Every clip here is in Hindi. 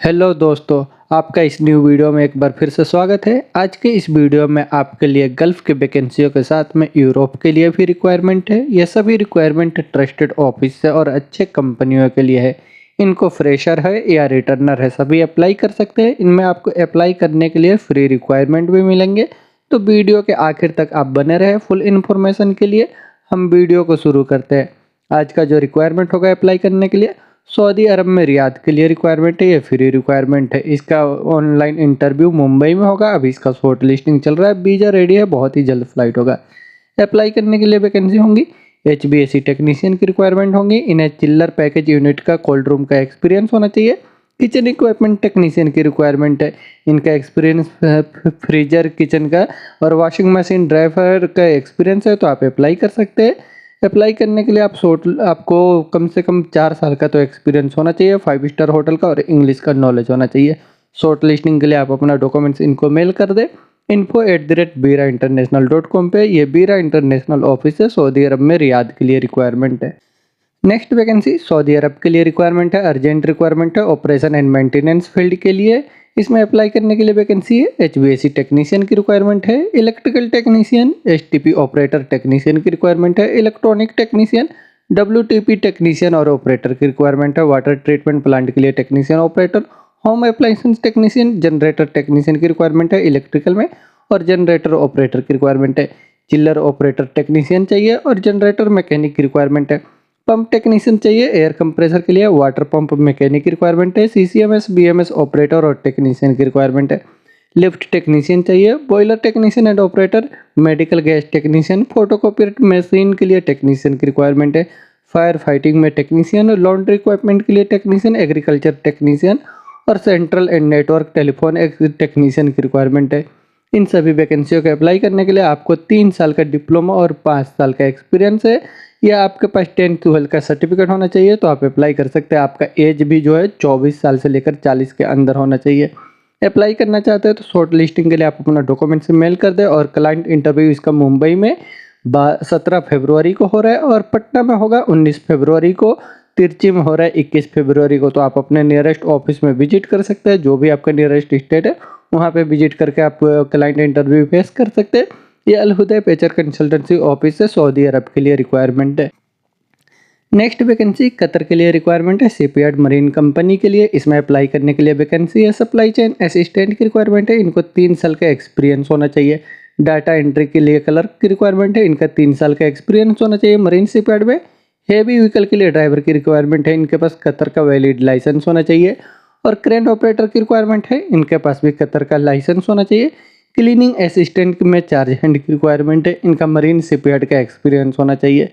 हेलो दोस्तों, आपका इस न्यू वीडियो में एक बार फिर से स्वागत है। आज के इस वीडियो में आपके लिए गल्फ़ की वैकेंसियों के साथ में यूरोप के लिए भी रिक्वायरमेंट है। ये सभी रिक्वायरमेंट ट्रस्टेड ऑफिस से और अच्छे कंपनियों के लिए है। इनको फ्रेशर है या रिटर्नर है, सभी अप्लाई कर सकते हैं। इनमें आपको अप्लाई करने के लिए फ्री रिक्वायरमेंट भी मिलेंगे। तो वीडियो के आखिर तक आप बने रहे फुल इन्फॉर्मेशन के लिए। हम वीडियो को शुरू करते हैं। आज का जो रिक्वायरमेंट होगा अप्लाई करने के लिए, सऊदी अरब में रियाद के लिए रिक्वायरमेंट है। ये फ्री रिक्वायरमेंट है। इसका ऑनलाइन इंटरव्यू मुंबई में होगा। अभी इसका शॉर्ट लिस्टिंग चल रहा है। वीजा रेडी है, बहुत ही जल्द फ्लाइट होगा। अप्लाई करने के लिए वैकेंसी होंगी। HBAC टेक्नीशियन की रिक्वायरमेंट होंगी। इन्हें चिल्लर पैकेज यूनिट का कोल्ड रूम का एक्सपीरियंस होना चाहिए। किचन इक्विपमेंट टेक्नीशियन की रिक्वायरमेंट है। इनका एक्सपीरियंस फ्रीजर किचन का और वॉशिंग मशीन ड्राइवर का एक्सपीरियंस है, तो आप अप्लाई कर सकते हैं। अप्लाई करने के लिए आपको कम से कम 4 साल का तो एक्सपीरियंस होना चाहिए, 5 स्टार होटल का, और इंग्लिश का नॉलेज होना चाहिए। शॉर्ट लिस्टिंग के लिए आप अपना डॉक्यूमेंट्स इनको मेल कर दें info@birainternational.com पे। ये बीरा इंटरनेशनल ऑफिस है, सऊदी अरब में रियाद के लिए रिक्वायरमेंट है। नेक्स्ट वैकेंसी सऊदी अरब के लिए रिक्वायरमेंट है, अर्जेंट रिक्वायरमेंट है, ऑपरेशन एंड मेंटेनेंस फील्ड के लिए। इसमें अप्लाई करने के लिए वैकेंसी है। HVAC टेक्नीशियन की रिक्वायरमेंट है, electrical technician, STP operator technician की रिक्वायरमेंट है, इलेक्ट्रॉनिक टेक्नीशियन, WTP टेक्नीशियन और ऑपरेटर की रिक्वायरमेंट है, वाटर ट्रीटमेंट प्लांट के लिए technician operator, home appliances technician, generator technician की रिक्वायरमेंट है इलेक्ट्रिकल में, और जनरेटर ऑपरेटर की रिक्वायरमेंट है। चिल्लर ऑपरेटर टेक्नीशियन चाहिए और जनरेटर मैकेनिक की रिक्वायरमेंट है। पंप टेक्नीशियन चाहिए एयर कंप्रेसर के लिए, वाटर पंप मैकेनिक की रिक्वायरमेंट है। CCMS BMS ऑपरेटर और टेक्नीशियन की रिक्वायरमेंट है। लिफ्ट टेक्नीशियन चाहिए, boiler technician and operator, medical gas technician, photocopy machine के लिए टेक्नीशियन की रिक्वायरमेंट है। फायर फाइटिंग में टेक्नीशियन, लॉन्ड्री इक्विपमेंट के लिए टेक्नीशियन, एग्रीकल्चर टेक्नीशियन और central and network telephone technician की रिक्वायरमेंट है। इन सभी वैकेंसियों के अप्लाई करने के लिए आपको 3 साल का डिप्लोमा और 5 साल का एक्सपीरियंस है, या आपके पास 10-12 का सर्टिफिकेट होना चाहिए, तो आप अप्लाई कर सकते हैं। आपका एज भी जो है 24 साल से लेकर 40 के अंदर होना चाहिए। अप्लाई करना चाहते हैं तो शॉर्ट लिस्टिंग के लिए आप अपना डॉक्यूमेंट्स मेल कर दें, और क्लाइंट इंटरव्यू इसका मुंबई में 17 फरवरी को हो रहा है, और पटना में होगा 19 फरवरी को, तिरची में हो रहा है 21 फरवरी को। तो आप अपने नियरेस्ट ऑफिस में विजिट कर सकते हैं, जो भी आपका नियरेस्ट स्टेट है वहाँ पे विजिट करके आप क्लाइंट इंटरव्यू फेस कर सकते हैं। ये अल हुदैफ HR कंसल्टेंसी ऑफिस से सऊदी अरब के लिए रिक्वायरमेंट है। नेक्स्ट वैकेंसी कतर के लिए रिक्वायरमेंट है, शिपयार्ड मरीन कंपनी के लिए। इसमें अप्लाई करने के लिए वैकेंसी है। सप्लाई चेन असिस्टेंट की रिक्वायरमेंट है, इनको 3 साल का एक्सपीरियंस होना चाहिए। डाटा एंट्री के लिए क्लर्क की रिक्वायरमेंट है, इनका 3 साल का एक्सपीरियंस होना चाहिए मरीन शिपयार्ड में। हेवी व्हीकल के लिए ड्राइवर की रिक्वायरमेंट है, इनके पास कतर का वैलिड लाइसेंस होना चाहिए। और क्रेन ऑपरेटर की रिक्वायरमेंट है, इनके पास भी कतर का लाइसेंस होना चाहिए। क्लीनिंग असिस्टेंट में चार्ज हैंड की रिक्वायरमेंट है, इनका मरीन शिपयार्ड का एक्सपीरियंस होना चाहिए।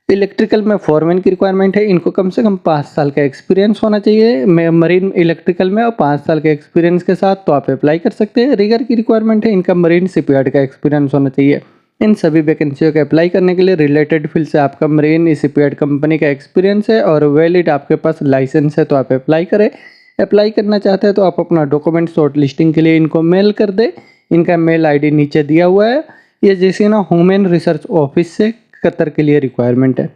इलेक्ट्रिकल में फोरमैन की रिक्वायरमेंट है, इनको कम से कम 5 साल का एक्सपीरियंस होना चाहिए मरीन इलेक्ट्रिकल में, और 5 साल के एक्सपीरियंस के साथ तो आप अप्लाई कर सकते हैं। रिगर की रिक्वायरमेंट है, इनका मरीन शिपयार्ड का एक्सपीरियंस होना चाहिए। इन सभी वैकेंसियों के अप्लाई करने के लिए रिलेटेड फील्ड से आपका मरीन शिपयार्ड कंपनी का एक्सपीरियंस है और वैलिड आपके पास लाइसेंस है, तो आप अप्लाई करें। अप्लाई करना चाहते हैं तो आप अपना डॉक्यूमेंट शॉर्ट लिस्टिंग के लिए इनको मेल कर दें। इनका मेल ID नीचे दिया हुआ है। ये जैसे ना ह्यूमन रिसर्च ऑफिस से कतर के लिए रिक्वायरमेंट है।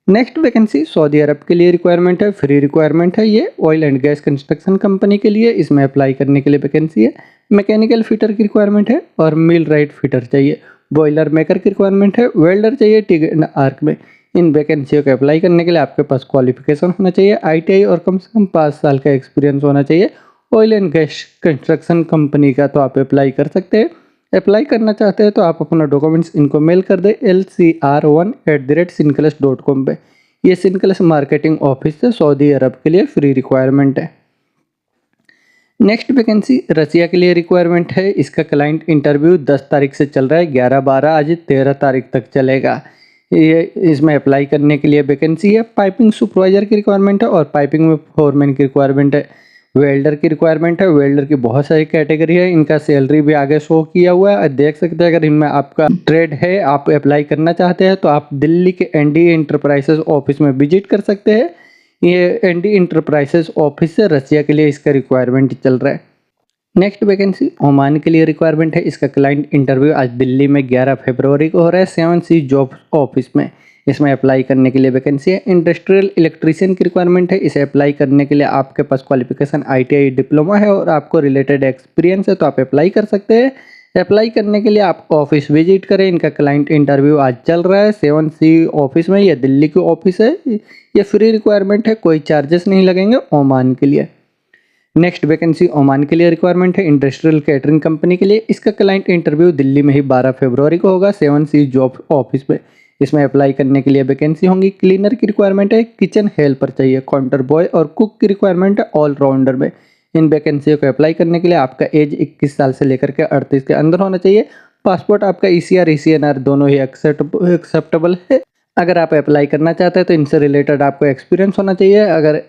नेक्स्ट वैकेंसी सऊदी अरब के लिए रिक्वायरमेंट है, फ्री रिक्वायरमेंट है। ये oil and gas construction company के लिए। इसमें अप्लाई करने के लिए वैकेंसी है। मैकेनिकल फिटर की रिक्वायरमेंट है और मिल राइट फिटर चाहिए। बॉयलर मेकर की रिक्वायरमेंट है, वेल्डर चाहिए टिग एंड आर्क में। इन वैकेंसियों के अप्लाई करने के लिए आपके पास क्वालिफिकेशन होना चाहिए ITI, और कम से कम 5 साल का एक्सपीरियंस होना चाहिए oil and gas construction company का, तो आप अप्लाई कर सकते हैं। अप्लाई करना चाहते हैं तो आप अपना डॉक्यूमेंट्स इनको मेल कर दें lcr1@sinclass.com पे। ये सिनक्लस मार्केटिंग ऑफिस से सऊदी अरब के लिए फ्री रिक्वायरमेंट है। नेक्स्ट वैकेंसी रसिया के लिए रिक्वायरमेंट है। इसका क्लाइंट इंटरव्यू 10 तारीख से चल रहा है, 11-12 आज 13 तारीख तक चलेगा। ये इसमें अप्लाई करने के लिए वैकेंसी है। पाइपिंग सुपरवाइजर की रिक्वायरमेंट है और पाइपिंग में फोरमैन की रिक्वायरमेंट है। वेल्डर की रिक्वायरमेंट है, वेल्डर की बहुत सारी कैटेगरी है। इनका सैलरी भी आगे शो किया हुआ है, देख सकते हैं। अगर इनमें आपका ट्रेड है, आप अप्लाई करना चाहते हैं, तो आप दिल्ली के ND इंटरप्राइजेस ऑफिस में विजिट कर सकते हैं। ये ND इंटरप्राइजेस ऑफिस से रसिया के लिए इसका रिक्वायरमेंट चल रहा है। नेक्स्ट वैकेंसी ओमान के लिए रिक्वायरमेंट है। इसका क्लाइंट इंटरव्यू आज दिल्ली में 11 फरवरी को हो रहा है, 7C जॉब ऑफिस में। इसमें अप्लाई करने के लिए वैकेंसी है। इंडस्ट्रियल इलेक्ट्रीशियन की रिक्वायरमेंट है। इसे अप्लाई करने के लिए आपके पास क्वालिफिकेशन ITI डिप्लोमा है और आपको रिलेटेड एक्सपीरियंस है, तो आप अप्लाई कर सकते हैं। अप्लाई करने के लिए आप ऑफिस विजिट करें। इनका क्लाइंट इंटरव्यू आज चल रहा है 7C ऑफिस में। ये दिल्ली की ऑफिस है। ये फ्री रिक्वायरमेंट है, कोई चार्जेस नहीं लगेंगे ओमान के लिए। नेक्स्ट वैकेंसी ओमान के लिए रिक्वायरमेंट है इंडस्ट्रियल कैटरिंग कंपनी के लिए। इसका क्लाइंट इंटरव्यू दिल्ली में ही 12 फरवरी को होगा 7C जॉब ऑफिस में। इसमें अप्लाई करने के लिए वैकेंसी होंगी। क्लीनर की रिक्वायरमेंट है, किचन हेल्पर चाहिए, काउंटर बॉय और कुक की रिक्वायरमेंट है ऑलराउंडर में। इन वैकेंसियों को अप्लाई करने के लिए आपका एज 21 साल से लेकर के 38 के अंदर होना चाहिए। पासपोर्ट आपका ECR ECNR दोनों ही एक्सेप्टेबल है। अगर आप अप्लाई करना चाहते हैं तो इनसे रिलेटेड आपको एक्सपीरियंस होना चाहिए। अगर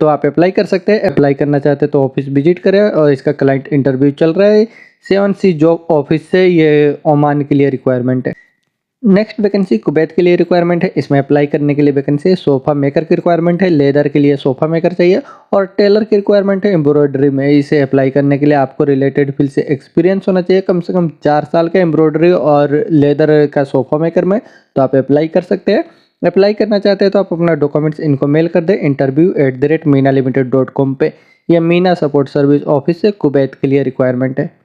तो आप अप्लाई कर सकते हैं। अप्लाई करना चाहते हैं तो ऑफिस विजिट करें। और इसका क्लाइंट इंटरव्यू चल रहा है 7C जॉब ऑफिस से। ये ओमान के लिए रिक्वायरमेंट है। नेक्स्ट वैकेंसी कुवैत के लिए रिक्वायरमेंट है। इसमें अप्लाई करने के लिए वैकेंसी है। सोफा मेकर की रिक्वायरमेंट है। लेदर के लिए सोफा मेकर चाहिए और टेलर की रिक्वायरमेंट है एम्ब्रॉयडरी में। इसे अप्लाई करने के लिए आपको रिलेटेड फील्ड से एक्सपीरियंस होना चाहिए, कम से कम 4 साल का एम्ब्रॉयडरी और लेदर का सोफा मेकर में, तो आप अप्लाई कर सकते हैं। अप्लाई करना चाहते हैं तो आप अपना डॉक्यूमेंट्स इनको मेल कर दें interview@meenalimited.com पे। यह मीना सपोर्ट सर्विस ऑफिस से कुवैत के लिए रिक्वायरमेंट है।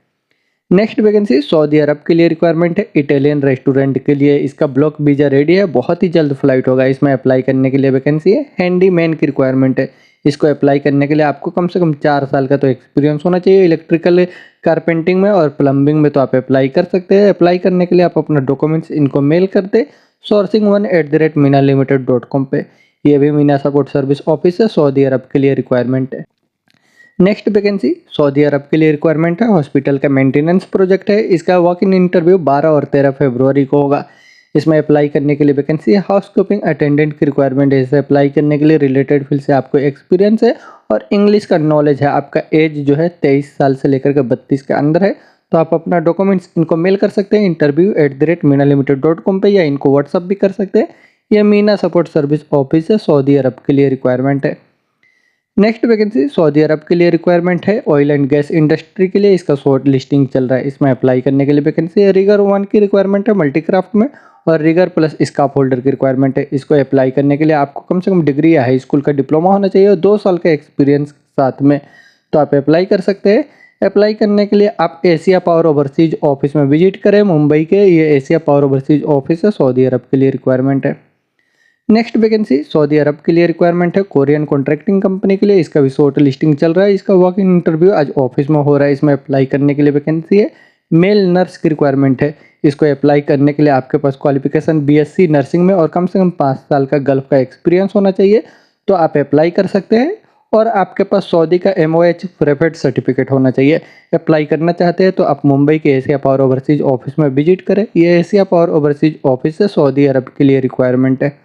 नेक्स्ट वैकेंसी सऊदी अरब के लिए रिक्वायरमेंट है इटालियन रेस्टोरेंट के लिए। इसका ब्लॉक वीजा रेडी है, बहुत ही जल्द फ्लाइट होगा। इसमें अप्लाई करने के लिए वैकेंसी है। हैंडीमैन की रिक्वायरमेंट है। इसको अप्लाई करने के लिए आपको कम से कम 4 साल का तो एक्सपीरियंस होना चाहिए इलेक्ट्रिकल कारपेंटिंग में और प्लम्बिंग में, तो आप अप्लाई कर सकते हैं। अप्लाई करने के लिए आप अपना डॉक्यूमेंट्स इनको मेल कर दे sourcing1@meenalimited.com पे। ये भी मीना सपोर्ट सर्विस ऑफिस है, सऊदी अरब के लिए रिक्वायरमेंट है। नेक्स्ट वैकेंसी सऊदी अरब के लिए रिक्वायरमेंट है। हॉस्पिटल का मेंटेनेंस प्रोजेक्ट है। इसका वॉक इन इंटरव्यू 12 और 13 फरवरी को होगा। इसमें अप्लाई करने के लिए वैकेंसी है। हाउसकीपिंग अटेंडेंट की रिक्वायरमेंट है। इसे अप्लाई करने के लिए रिलेटेड फील्ड से आपको एक्सपीरियंस है और इंग्लिश का नॉलेज है। आपका एज जो है 23 साल से लेकर के 32 के अंदर है, तो आप अपना डॉक्यूमेंट्स इनको मेल कर सकते हैं interview@meenalimited.com पे, या इनको व्हाट्सअप भी कर सकते हैं। यह मीना सपोर्ट सर्विस ऑफिस है, सऊदी अरब के लिए रिक्वायरमेंट है। नेक्स्ट वैकेंसी सऊदी अरब के लिए रिक्वायरमेंट है ऑयल एंड गैस इंडस्ट्री के लिए। इसका शॉर्ट लिस्टिंग चल रहा है। इसमें अप्लाई करने के लिए वैकेंसी है। रिगर 1 की रिक्वायरमेंट है मल्टीक्राफ्ट में और रिगर प्लस स्काफ होल्डर की रिक्वायरमेंट है। इसको अप्लाई करने के लिए आपको कम से कम डिग्री या हाई स्कूल का डिप्लोमा होना चाहिए और 2 साल का एक्सपीरियंस साथ में, तो आप अप्लाई कर सकते हैं। अप्लाई करने के लिए आप एशिया पावर ओवरसीज ऑफिस में विजिट करें मुंबई के। ये एशिया पावर ओवरसीज ऑफिस है, सऊदी अरब के लिए रिक्वायरमेंट है। नेक्स्ट वैकेंसी सऊदी अरब के लिए रिक्वायरमेंट है कोरियन कॉन्ट्रैक्टिंग कंपनी के लिए। इसका भी शॉर्ट लिस्टिंग चल रहा है। इसका वॉक इन इंटरव्यू आज ऑफिस में हो रहा है। इसमें अप्लाई करने के लिए वैकेंसी है। मेल नर्स की रिक्वायरमेंट है। इसको अप्लाई करने के लिए आपके पास क्वालिफिकेशन BSc नर्सिंग में और कम से कम 5 साल का गल्फ का एक्सपीरियंस होना चाहिए, तो आप अप्लाई कर सकते हैं। और आपके पास सऊदी का MOH प्रेफर्ड सर्टिफिकेट होना चाहिए। अप्लाई करना चाहते हैं तो आप मुंबई के एशिया पावर ओवरसीज ऑफिस में विजिट करें। ये एशिया पावर ओवरसीज ऑफिस है, सऊदी अरब के लिए रिक्वायरमेंट है।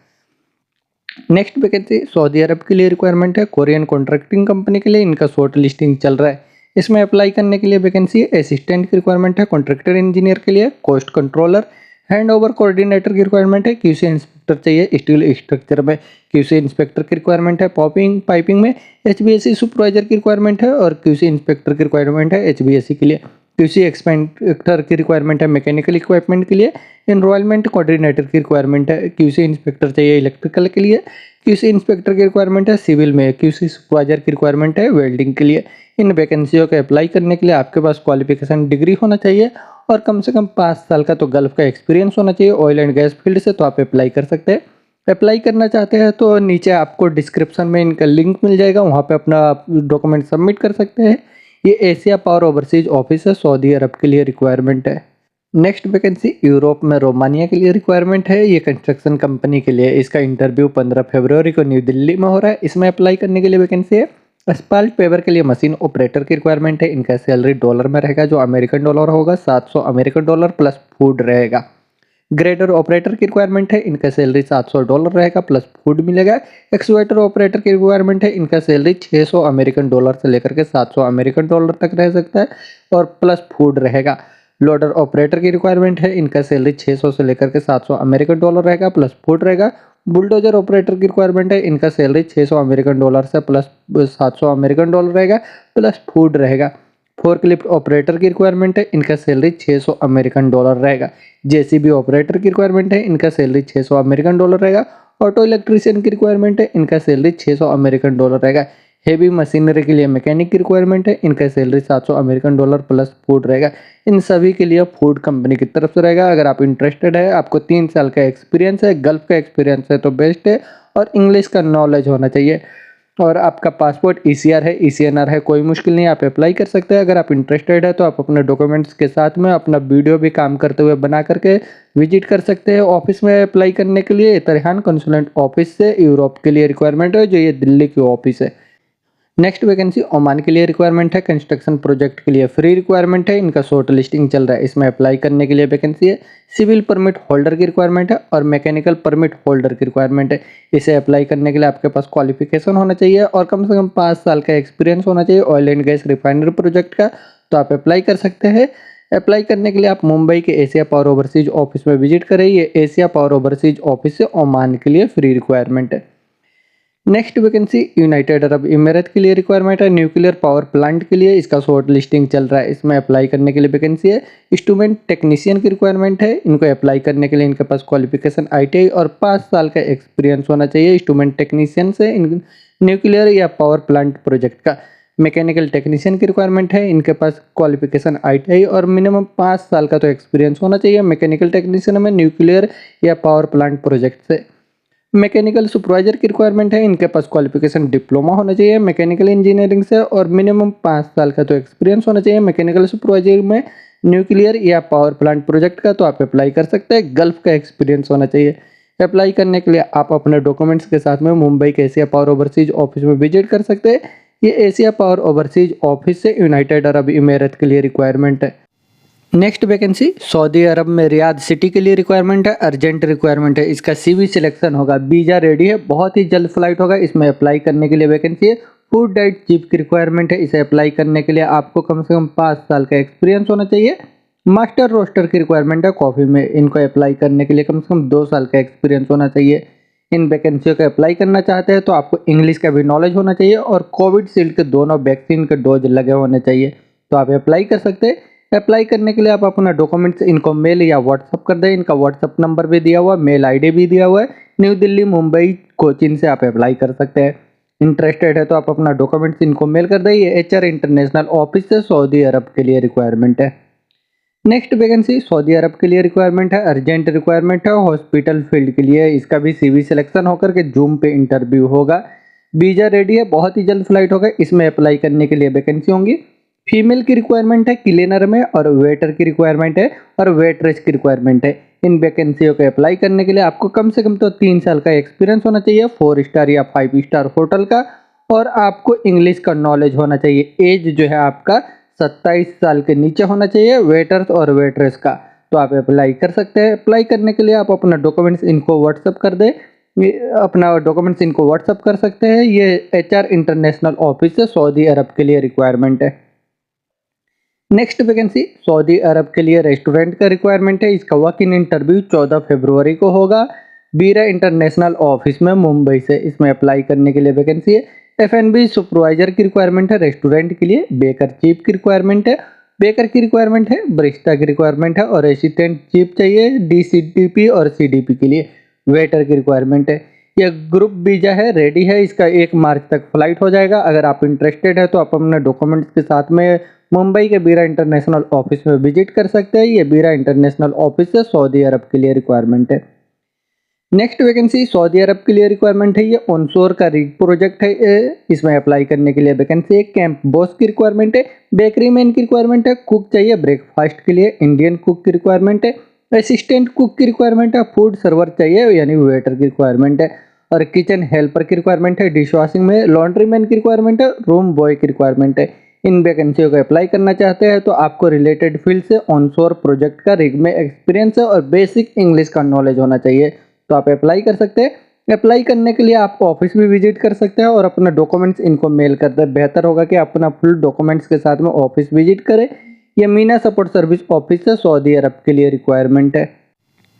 नेक्स्ट वैकेंसी सऊदी अरब के लिए रिक्वायरमेंट है कोरियन कॉन्ट्रैक्टिंग कंपनी के लिए। इनका शॉर्ट लिस्टिंग चल रहा है। इसमें अप्लाई करने के लिए वैकेंसी है। असिस्टेंट की रिक्वायरमेंट है कॉन्ट्रैक्टर इंजीनियर के लिए। Cost controller hand over coordinator की रिक्वायरमेंट है। QC इंस्पेक्टर चाहिए स्टील स्ट्रक्चर में। QC इंस्पेक्टर की रिक्वायरमेंट है पाइपिंग में। HVAC सुपरवाइजर की रिक्वायरमेंट है और QC इंस्पेक्टर की रिक्वायरमेंट है HVAC के लिए। QC एक्सपेक्टर की रिक्वायरमेंट है मैकेनिकल इक्विपमेंट के लिए। एनरोलमेंट कोऑर्डिनेटर की रिक्वायरमेंट है। QC इंस्पेक्टर चाहिए इलेक्ट्रिकल के लिए। QC इंस्पेक्टर की रिक्वायरमेंट है सिविल में। QC सुपरवाइजर की रिक्वायरमेंट है वेल्डिंग के लिए। इन वैकेंसियों को अप्लाई करने के लिए आपके पास क्वालिफिकेशन डिग्री होना चाहिए और कम से कम 5 साल का तो गल्फ का एक्सपीरियंस होना चाहिए ऑयल एंड गैस फील्ड से, तो आप अप्लाई कर सकते हैं। अप्लाई करना चाहते हैं तो नीचे आपको डिस्क्रिप्शन में इनका लिंक मिल जाएगा, वहाँ पे अपना डॉक्यूमेंट सबमिट कर सकते हैं। ये एशिया पावर ओवरसीज ऑफिस है, सऊदी अरब के लिए रिक्वायरमेंट है। नेक्स्ट वैकेंसी यूरोप में रोमानिया के लिए रिक्वायरमेंट है। ये कंस्ट्रक्शन कंपनी के लिए। इसका इंटरव्यू 15 फरवरी को न्यू दिल्ली में हो रहा है। इसमें अप्लाई करने के लिए वैकेंसी है। अस्पाल्ट पेवर के लिए मशीन ऑपरेटर की रिक्वायरमेंट है। इनका सैलरी डॉलर में रहेगा, जो अमेरिकन डॉलर होगा 700 अमेरिकन डॉलर प्लस फूड रहेगा। ग्रेडर ऑपरेटर की रिक्वायरमेंट है। इनका सैलरी $700 रहेगा प्लस फूड मिलेगा। एक्सवेटर ऑपरेटर की रिक्वायरमेंट है। इनका सैलरी 600 अमेरिकन डॉलर से लेकर के 700 अमेरिकन डॉलर तक रह सकता है और प्लस फूड रहेगा। लोडर ऑपरेटर की रिक्वायरमेंट है। इनका सैलरी 600 से लेकर के 700 अमेरिकन डॉलर रहेगा प्लस फूड रहेगा। बुलडोजर ऑपरेटर की रिक्वायरमेंट है। इनका सैलरी 600 अमेरिकन डॉलर से प्लस 700 अमेरिकन डॉलर रहेगा प्लस फूड रहेगा। फोर्कलिफ्ट ऑपरेटर की रिक्वायरमेंट है, इनका सैलरी $600 रहेगा। जेसीबी ऑपरेटर की रिक्वायरमेंट है, इनका सैलरी $600 रहेगा। ऑटो इलेक्ट्रीशियन की रिक्वायरमेंट है, इनका सैलरी $600 रहेगा। हेवी मशीनरी के लिए मैकेनिक की रिक्वायरमेंट है, इनका सैलरी $700 प्लस फूड रहेगा। इन सभी के लिए फूड कंपनी की तरफ से रहेगा। अगर आप इंटरेस्टेड है, आपको 3 साल का एक्सपीरियंस है, गल्फ का एक्सपीरियंस है तो बेस्ट है, और इंग्लिश का नॉलेज होना चाहिए, और आपका पासपोर्ट ईसीआर है, ईसीएनआर है, कोई मुश्किल नहीं, आप अप्लाई कर सकते हैं। अगर आप इंटरेस्टेड है तो आप अपने डॉक्यूमेंट्स के साथ में अपना वीडियो भी काम करते हुए बना करके विजिट कर सकते हैं ऑफिस में अप्लाई करने के लिए। तरहान कंसुलेंट ऑफिस से यूरोप के लिए रिक्वायरमेंट है, जो ये दिल्ली की ऑफिस है। नेक्स्ट वैकेंसी ओमान के लिए रिक्वायरमेंट है, कंस्ट्रक्शन प्रोजेक्ट के लिए फ्री रिक्वायरमेंट है, इनका शॉर्ट लिस्टिंग चल रहा है। इसमें अप्लाई करने के लिए वैकेंसी है। सिविल परमिट होल्डर की रिक्वायरमेंट है और मैकेनिकल परमिट होल्डर की रिक्वायरमेंट है। इसे अप्लाई करने के लिए आपके पास क्वालिफिकेशन होना चाहिए और कम से कम 5 साल का एक्सपीरियंस होना चाहिए oil and gas refinery project का, तो आप अप्लाई कर सकते हैं। अप्लाई करने के लिए आप मुंबई के एशिया पावर ओवरसीज ऑफिस में विजिट करें। ये एशिया पावर ओवरसीज ऑफिस से ओमान के लिए फ्री रिक्वायरमेंट है। Next vacancy United Arab emirate के लिए रिक्वायरमेंट है, न्यूक्लियर पावर प्लांट के लिए, इसका शॉर्ट लिस्टिंग चल रहा है। इसमें अप्लाई करने के लिए वैकेंसी है। इंस्ट्रूमेंट टेक्नीशियन की रिक्वायरमेंट है, इनको अप्लाई करने के लिए इनके पास क्वालिफिकेशन आईटीआई और 5 साल का एक्सपीरियंस होना चाहिए इंस्ट्रूमेंट टेक्नीशियन से न्यूक्लियर या पावर प्लांट प्रोजेक्ट का। मैकेनिकल टेक्नीशियन की रिक्वायरमेंट है, इनके पास क्वालिफिकेशन आईटीआई और मिनिमम 5 साल का तो एक्सपीरियंस होना चाहिए मैकेनिकल टेक्नीशियन में न्यूक्लियर या पावर प्लांट प्रोजेक्ट से। मैकेनिकल सुपरवाइजर की रिक्वायरमेंट है, इनके पास क्वालिफिकेशन डिप्लोमा होना चाहिए मैकेनिकल इंजीनियरिंग से और मिनिमम 5 साल का तो एक्सपीरियंस होना चाहिए मैकेनिकल सुपरवाइजर में न्यूक्लियर या पावर प्लांट प्रोजेक्ट का, तो आप अप्लाई कर सकते हैं। गल्फ का एक्सपीरियंस होना चाहिए। अप्लाई करने के लिए आप अपने डॉक्यूमेंट्स के साथ में मुंबई के एशिया पावर ओवरसीज ऑफिस में विजिट कर सकते हैं। ये एशिया पावर ओवरसीज ऑफिस से यूनाइटेड अरब इमिरेट के लिए रिक्वायरमेंट है। नेक्स्ट वैकेंसी सऊदी अरब में रियाद सिटी के लिए रिक्वायरमेंट है, अर्जेंट रिक्वायरमेंट है। इसका सीवी सिलेक्शन होगा, वीजा रेडी है, बहुत ही जल्द फ्लाइट होगा। इसमें अप्लाई करने के लिए वैकेंसी है। फूड डाइट चीफ की रिक्वायरमेंट है। इसे अप्लाई करने के लिए आपको कम से कम 5 साल का एक्सपीरियंस होना चाहिए। मास्टर रोस्टर की रिक्वायरमेंट है कॉफ़ी में, इनको अप्लाई करने के लिए कम से कम 2 साल का एक्सपीरियंस होना चाहिए। इन वैकेंसियों को अप्लाई करना चाहते हैं तो आपको इंग्लिश का भी नॉलेज होना चाहिए और कोविडशील्ड के दोनों वैक्सीन के डोज लगे होने चाहिए, तो आप अप्लाई कर सकते हैं। अप्लाई करने के लिए आप अपना डॉक्यूमेंट्स इनको मेल या व्हाट्सअप कर दें। इनका व्हाट्सअप नंबर भी दिया हुआ है, मेल आईडी भी दिया हुआ है। न्यू दिल्ली, मुंबई, कोचीन से आप अप्लाई कर सकते हैं। इंटरेस्टेड है तो आप अपना डॉक्यूमेंट्स इनको मेल कर दें। ये एचआर इंटरनेशनल ऑफिस से सऊदी अरब के लिए रिक्वायरमेंट है। नेक्स्ट वैकेंसी सऊदी अरब के लिए रिक्वायरमेंट है, अर्जेंट रिक्वायरमेंट है हॉस्पिटल फील्ड के लिए। इसका भी सीवी सिलेक्शन होकर के जूम पे इंटरव्यू होगा। वीजा रेडी है, बहुत ही जल्द फ्लाइट होगा। इसमें अप्लाई करने के लिए वैकेंसी होंगी। फीमेल की रिक्वायरमेंट है क्लीनर में, और वेटर की रिक्वायरमेंट है और वेटरेस की रिक्वायरमेंट है। इन वैकेंसियों को अप्लाई करने के लिए आपको कम से कम तो 3 साल का एक्सपीरियंस होना चाहिए 4 स्टार या 5 स्टार होटल का, और आपको इंग्लिश का नॉलेज होना चाहिए। एज जो है आपका 27 साल के नीचे होना चाहिए वेटर्स और वेटरेस का, तो आप अप्लाई कर सकते हैं। अप्लाई करने के लिए आप अपना डॉक्यूमेंट्स इनको व्हाट्सअप कर दें। अपना डॉक्यूमेंट्स इनको व्हाट्सअप कर सकते हैं। ये एचआर इंटरनेशनल ऑफिस से सऊदी अरब के लिए रिक्वायरमेंट है। नेक्स्ट वैकेंसी सऊदी अरब के लिए रेस्टोरेंट का रिक्वायरमेंट है। इसका वॉक इन इंटरव्यू 14 फरवरी को होगा बीरा इंटरनेशनल ऑफिस में मुंबई से। इसमें अप्लाई करने के लिए वैकेंसी है। एफएनबी सुपरवाइजर की रिक्वायरमेंट है रेस्टोरेंट के लिए। बेकर चीफ की रिक्वायरमेंट है, बेकर की रिक्वायरमेंट है, बरिस्ता की रिक्वायरमेंट है और असिस्टेंट चीफ चाहिए डीसीडीपी और सीडीपी के लिए। वेटर की रिक्वायरमेंट है। यह ग्रुप वीजा है, रेडी है। इसका 1 मार्च तक फ्लाइट हो जाएगा। अगर आप इंटरेस्टेड है तो आप अपने डॉक्यूमेंट्स के साथ में मुंबई के बीरा इंटरनेशनल ऑफिस में विजिट कर सकते हैं। ये बीरा इंटरनेशनल ऑफिस से सऊदी अरब के लिए रिक्वायरमेंट है। नेक्स्ट वैकेंसी सऊदी अरब के लिए रिक्वायरमेंट है। ये ऑनशोर का रिग प्रोजेक्ट है। इसमें अप्लाई करने के लिए वैकेंसी है। कैंप बॉस की रिक्वायरमेंट है, बेकरी मैन की रिक्वायरमेंट है, कुक चाहिए ब्रेकफास्ट के लिए, इंडियन कुक की रिक्वायरमेंट है, असिस्टेंट कुक की रिक्वायरमेंट है, फूड सर्वर चाहिए यानी वेटर की रिक्वायरमेंट है, और किचन हेल्पर की रिक्वायरमेंट है, डिश वॉशिंग में लॉन्ड्री मैन की रिक्वायरमेंट है, रूम बॉय की रिक्वायरमेंट है। इन वैकेंसियों को अप्लाई करना चाहते हैं तो आपको रिलेटेड फील्ड से ऑनशोर प्रोजेक्ट का रिग में एक्सपीरियंस है और बेसिक इंग्लिश का नॉलेज होना चाहिए, तो आप अप्लाई कर सकते हैं। अप्लाई करने के लिए आप ऑफिस भी विजिट कर सकते हैं और अपना डॉक्यूमेंट्स इनको मेल कर दें। बेहतर होगा कि आप अपना फुल डॉक्यूमेंट्स के साथ में ऑफिस विजिट करें। यह मीना सपोर्ट सर्विस ऑफिस से सऊदी अरब के लिए रिक्वायरमेंट है।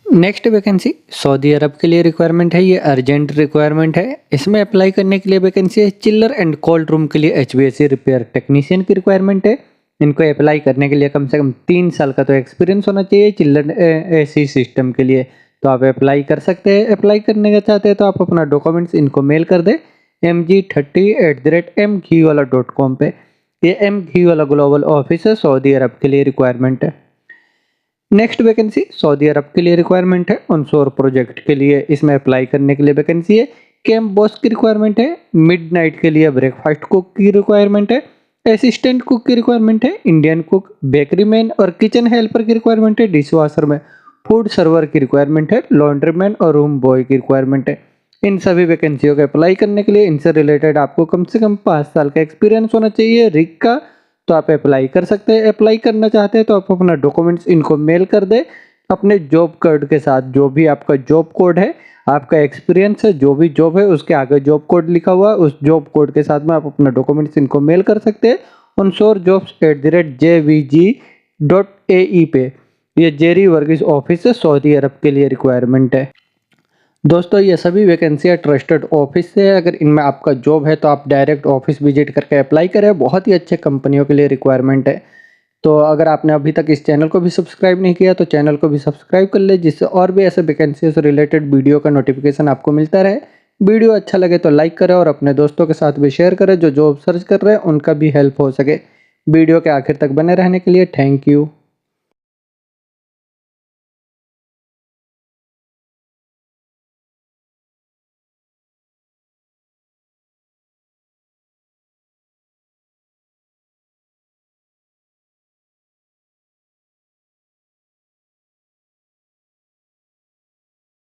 नेक्स्ट वैकेंसी सऊदी अरब के लिए रिक्वायरमेंट है। ये अर्जेंट रिक्वायरमेंट है। इसमें अप्लाई करने के लिए वैकेंसी है। चिल्लर एंड कोल्ड रूम के लिए एचवीएसी रिपेयर टेक्नीशियन की रिक्वायरमेंट है। इनको अप्लाई करने के लिए कम से कम 3 साल का तो एक्सपीरियंस होना चाहिए चिल्ड्रन एसी सिस्टम के लिए। तो आप अप्लाई कर सकते हैं। अप्लाई करने का चाहते हैं तो आप अपना डॉक्यूमेंट्स इनको मेल कर दें mg30@mghwala.com पे। ये mghwala ग्लोबल ऑफिस है, सऊदी अरब के लिए रिक्वायरमेंट है। नेक्स्ट वैकेंसी सऊदी अरब के लिए रिक्वायरमेंट है ऑनशोर प्रोजेक्ट के लिए। इसमें अप्लाई करने के लिए वैकेंसी है। कैंप बॉस की रिक्वायरमेंट है। मिडनाइट के लिए ब्रेकफास्ट कुक की रिक्वायरमेंट है। असिस्टेंट कुक की रिक्वायरमेंट है। इंडियन कुक, बेकरी मैन और किचन हेल्पर की रिक्वायरमेंट है। डिश वॉशर में, फूड सर्वर की रिक्वायरमेंट है। लॉन्ड्री मैन और रूम बॉय की रिक्वायरमेंट है। इन सभी वैकेंसियों को अप्लाई करने के लिए इनसे रिलेटेड आपको कम से कम 5 साल का एक्सपीरियंस होना चाहिए रिग का। तो आप अप्लाई कर सकते हैं। अप्लाई करना चाहते हैं तो आप अपना डॉक्यूमेंट्स इनको मेल कर दें अपने जॉब कोड के साथ। जो भी आपका जॉब कोड है, आपका एक्सपीरियंस है, जो भी जॉब है उसके आगे जॉब कोड लिखा हुआ है, उस जॉब कोड के साथ में आप अपना डॉक्यूमेंट्स इनको मेल कर सकते हैं onshorejobs@jvg.ae पे। ये जेरी वर्गीस ऑफिस है, सऊदी अरब के लिए रिक्वायरमेंट है। दोस्तों ये सभी वैकेंसियाँ ट्रस्टेड ऑफिस से है। अगर इनमें आपका जॉब है तो आप डायरेक्ट ऑफिस विजिट करके अप्लाई करें। बहुत ही अच्छे कंपनियों के लिए रिक्वायरमेंट है। तो अगर आपने अभी तक इस चैनल को भी सब्सक्राइब नहीं किया तो चैनल को भी सब्सक्राइब कर ले, जिससे और भी ऐसे वैकेंसी से रिलेटेड वीडियो का नोटिफिकेशन आपको मिलता रहे। वीडियो अच्छा लगे तो लाइक करें और अपने दोस्तों के साथ भी शेयर करें जो जॉब सर्च कर रहे हैं, उनका भी हेल्प हो सके। वीडियो के आखिर तक बने रहने के लिए थैंक यू।